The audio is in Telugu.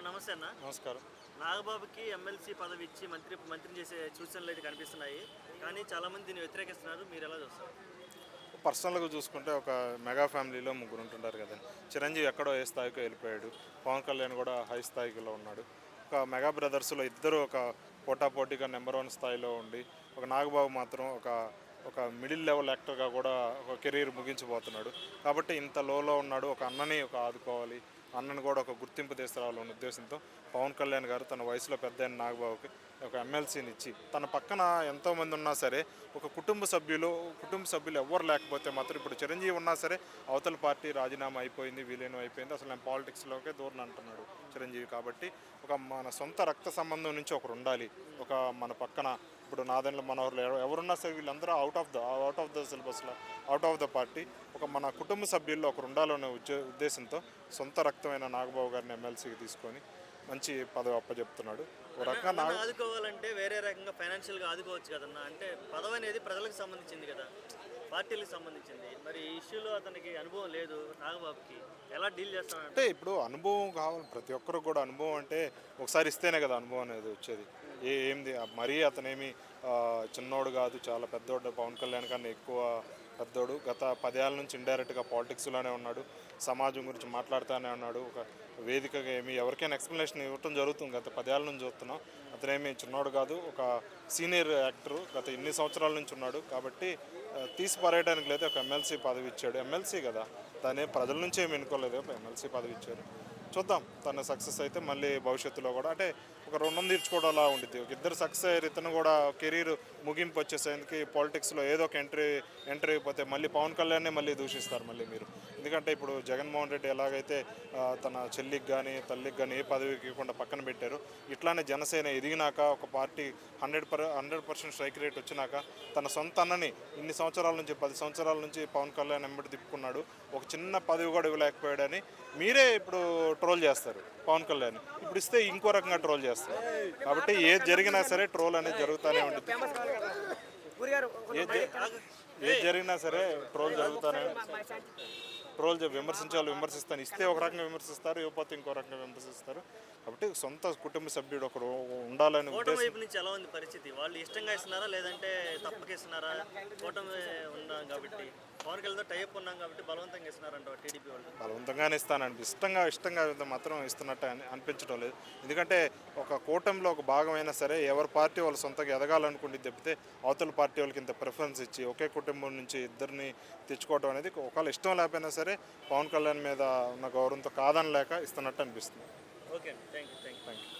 నమస్తే అన్న. నమస్కారం. నాగబాబుకి ఎమ్మెల్సీ పదవి ఇచ్చి మంత్రిని చేసే సూచనలు అయితే కనిపిస్తున్నాయి. కానీ చాలామంది దీన్ని వ్యతిరేకిస్తున్నారు. మీరు ఎలా చూస్తారు? పర్సనల్‌గా చూసుకుంటే ఒక మెగా ఫ్యామిలీలో ముగ్గురు ఉంటుంటారు కదండీ. చిరంజీవి ఎక్కడో ఏ స్థాయికో వెళ్ళిపోయాడు. పవన్ కళ్యాణ్ కూడా హై స్థాయిలో ఉన్నాడు. ఒక మెగా బ్రదర్స్‌లో ఇద్దరు ఒక పోటాపోటీగా నెంబర్ 1 స్థాయిలో ఉండి, ఒక నాగబాబు మాత్రం ఒక ఒక మిడిల్ లెవెల్ యాక్టర్‌గా కూడా ఒక కెరీర్ ముగించబోతున్నాడు. కాబట్టి ఇంత లోలో ఉన్నాడు. ఒక అన్నని ఆదుకోవాలి. అన్నని కూడా ఒక గుర్తింపు తీసుకురావాలన్న ఉద్దేశంతో పవన్ కళ్యాణ్ గారు తన వయసులో పెద్దయిన నాగబాబుకి ఒక ఎమ్మెల్సీని ఇచ్చి, తన పక్కన ఎంతోమంది ఉన్నా సరే ఒక కుటుంబ సభ్యులు ఎవ్వరు లేకపోతే మాత్రం ఇప్పుడు చిరంజీవి ఉన్నా సరే అవతల పార్టీ రాజీనామా అయిపోయింది, విలీనం అయిపోయింది, అసలు నేను పాలిటిక్స్లోకే దూరను అంటున్నాడు చిరంజీవి. కాబట్టి ఒక మన సొంత రక్త సంబంధం నుంచి ఒకరు ఉండాలి. ఒక మన పక్కన ఇప్పుడు నాదెండ్ల మనోహర్లు ఎవరున్నా సరే వీళ్ళందరూ అవుట్ ఆఫ్ ద సిలబస్లో, అవుట్ ఆఫ్ ద పార్టీ. ఒక మన కుటుంబ సభ్యుల్లో ఒకరు ఉండాలనే ఉద్దేశంతో సొంత రక్తమైన నాగబాబు గారిని ఎమ్మెల్సీకి తీసుకొని మంచి పదవి అప్పచెప్తున్నాడు. ఒక రకంగా అన్నను ఆదుకోవాలంటే వేరే రకంగా ఫైనాన్షియల్‌గా ఆదుకోవచ్చు కదన్న. అంటే పదవి అనేది ప్రజలకు సంబంధించింది కదా, పార్టీలకు సంబంధించింది. మరి ఈ ఇష్యూలో అతనికి అనుభవం లేదు నాగబాబుకి. ఎలా డీల్ చేస్తానంటే అంటే ఇప్పుడు అనుభవం కావాలి, ప్రతి ఒక్కరు కూడా అనుభవం అంటే ఒకసారి ఇస్తేనే కదా అనుభవం అనేది వచ్చేది. ఏంది మరీ అతనేమి చిన్నోడు కాదు, చాలా పెద్దోడు. పవన్ కళ్యాణ్ కన్నా ఎక్కువ పెద్దోడు. గత 10 ఏళ్ళ నుంచి ఇండైరెక్ట్గా పాలిటిక్స్లోనే ఉన్నాడు. సమాజం గురించి మాట్లాడుతూనే ఉన్నాడు. ఒక వేదికగా ఏమి ఎవరికైనా ఎక్స్ప్లెనేషన్ ఇవ్వటం జరుగుతుంది. గత 10 ఏళ్ళ నుంచి చూస్తున్నాం. అతనేమి చిన్నోడు కాదు, ఒక సీనియర్ యాక్టరు. గత ఇన్ని సంవత్సరాల నుంచి ఉన్నాడు. కాబట్టి తీసి పారేయడానికి లేదు, ఒక ఎమ్మెల్సీ పదవి ఇచ్చాడు. ఎమ్మెల్సీ కదా, దాన్ని ప్రజల నుంచి ఏమి ఎన్నుకోలేదు, ఒక ఎమ్మెల్సీ పదవి ఇచ్చారు. చూద్దాం తన సక్సెస్ అయితే మళ్ళీ భవిష్యత్తులో కూడా అంటే ఒక రుణం తీర్చుకోవడంలా ఉంటుంది. ఒక ఇద్దరు సక్సెస్ అయ్యారు, ఇతను కూడా కెరీర్ ముగింపు వచ్చేసేందుకు పాలిటిక్స్లో ఏదో ఒక ఎంట్రీ అయిపోతే మళ్ళీ పవన్ కళ్యాణ్నే మళ్ళీ దూషిస్తారు మళ్ళీ మీరు. ఎందుకంటే ఇప్పుడు జగన్మోహన్ రెడ్డి ఎలాగైతే తన చెల్లికి కానీ తల్లికి కానీ ఏ పదవికి ఇవ్వకుండా పక్కన పెట్టారు, ఇట్లానే జనసేన ఎదిగినాక ఒక పార్టీ 100% స్ట్రైక్ రేట్ వచ్చినాక తన సొంత అన్నని ఇన్ని సంవత్సరాల నుంచి 10 సంవత్సరాల నుంచి పవన్ కళ్యాణ్ వెంబడి తిప్పుకున్నాడు. ఒక చిన్న పదవి కూడా ఇవ్వలేకపోయాడని మీరే ఇప్పుడు ట్రోల్ చేస్తారు పవన్ కళ్యాణ్. ఇప్పుడు ఇస్తే ఇంకో రకంగా ట్రోల్ చేస్తారు. కాబట్టి ఏది జరిగినా సరే ట్రోల్ అనేది జరుగుతూనే ఉంటుంది. ఏది జరిగినా సరే ట్రోల్ జరుగుతూనే విమర్శిస్తాను. ఇస్తే ఒక రకంగా విమర్శిస్తారు, ఇవ్వకపోతే ఇంకో రకంగా విమర్శిస్తారు. కాబట్టి సొంత కుటుంబ సభ్యుడు ఒకరు ఉండాలని కూటమి వైపు నుంచి ఎలా ఉంది పరిస్థితి? వాళ్ళు ఇష్టంగా ఇస్తున్నారా లేదంటే తప్పక ఇస్తున్నారా? కూటమి ఉన్నాం కాబట్టి, పవన్ కళ్యాణ్తో టైప్ ఉన్నాం కాబట్టి బలవంతంగా ఇస్తున్నారంట టీడీపీ వాళ్ళు. బలవంతంగానే ఇస్తానండి. ఇష్టంగా మాత్రం ఇస్తున్నట్టు అనిపించడం లేదు. ఎందుకంటే ఒక కూటమిలో ఒక భాగమైనా సరే ఎవరి పార్టీ వాళ్ళు సొంతగా ఎదగాలనుకుంటే తప్పితే అవతల పార్టీ వాళ్ళకి ఇంత ప్రిఫరెన్స్ ఇచ్చి ఒకే కుటుంబం నుంచి ఇద్దరిని తెచ్చుకోవడం అనేది ఒకవేళ ఇష్టం లేకపోయినా సరే పవన్ కళ్యాణ్ మీద ఉన్న గౌరవంతో కాదనలేక ఇస్తున్నట్టు అనిపిస్తుంది. ఓకే అండి, థ్యాంక్ యూ.